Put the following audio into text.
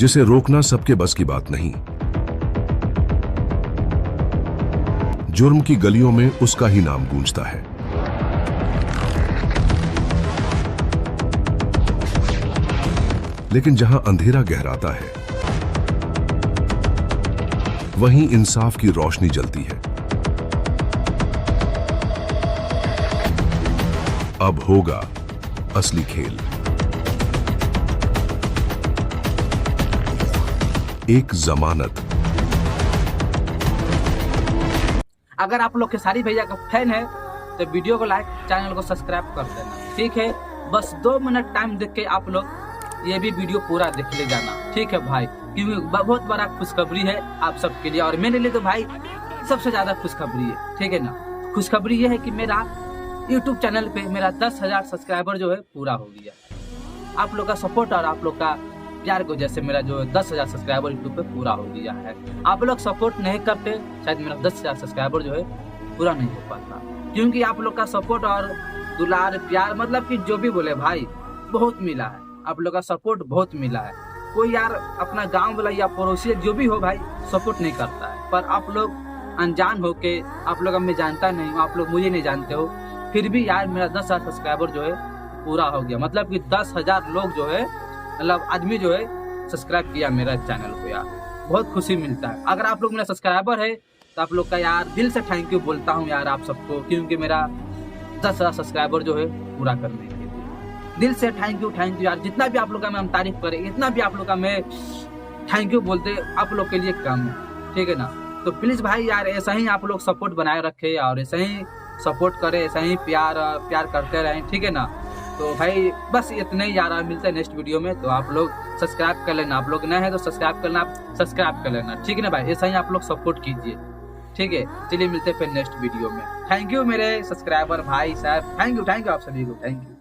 जिसे रोकना सबके बस की बात नहीं। जुर्म की गलियों में उसका ही नाम गूंजता है। लेकिन जहां अंधेरा गहराता है, वहीं इंसाफ की रोशनी जलती है। अब होगा असली खेल। एक जमानत। अगर आप लोग खेसारी भैया का फैन है तो वीडियो को लाइक, चैनल को सब्सक्राइब कर देना, ठीक है। बस 2 मिनट टाइम देख के आप लोग ये भी वीडियो पूरा देख ले जाना, ठीक है भाई, क्योंकि बहुत बड़ा खुशखबरी है आप सबके लिए और मेरे लिए तो भाई सबसे ज्यादा खुशखबरी है, ठीक है ना। खुशखबरी ये है कि मेरा YouTube चैनल पे मेरा 10,000 सब्सक्राइबर जो है पूरा हो गया। आप लोग का सपोर्ट और आप लोग का प्यार को जैसे मेरा जो 10,000 सब्सक्राइबर यूट्यूब पे पूरा हो गया है। आप लोग सपोर्ट नहीं करते, शायद मेरा 10,000 सब्सक्राइबर जो है पूरा नहीं हो पाता, क्योंकि आप लोग का सपोर्ट और दुलार प्यार, मतलब कि जो भी बोले भाई, बहुत मिला है। आप लोग का सपोर्ट बहुत मिला है। कोई यार अपना गांव वाला या पड़ोसी जो भी हो भाई सपोर्ट नहीं करता है, पर आप लोग अनजान हो के, आप लोग मैं जानता नहीं हूँ, आप लोग मुझे नहीं जानते हो, फिर भी यार मेरा 10,000 सब्सक्राइबर जो है पूरा हो गया। मतलब कि 10,000 लोग जो है, मतलब आदमी जो है सब्सक्राइब किया मेरा चैनल को। यार बहुत खुशी मिलता है। अगर आप लोग मेरा सब्सक्राइबर है तो आप लोग का यार दिल से थैंक यू बोलता हूँ यार आप सबको, क्योंकि मेरा 10,000 सब्सक्राइबर जो है पूरा करने के लिए दिल से थैंक यू यार। जितना भी आप लोग का मैं तारीफ करे, इतना भी आप लोग का मैं थैंक यू बोलते आप लोग के लिए कम है, ठीक है ना। तो प्लीज भाई यार ऐसा ही आप लोग सपोर्ट बनाए रखे और ऐसा ही सपोर्ट करे, ऐसा ही प्यार करते रहें, ठीक है ना। तो भाई बस इतने ही यार, मिलते हैं नेक्स्ट वीडियो में। तो आप लोग सब्सक्राइब कर लेना, आप लोग नए हैं तो सब्सक्राइब कर लेना, ठीक है ना भाई। ऐसा ही आप लोग सपोर्ट कीजिए, ठीक है। चलिए मिलते हैं फिर नेक्स्ट वीडियो में। थैंक यू मेरे सब्सक्राइबर भाई साहब, थैंक यू आप सभी को, थैंक यू।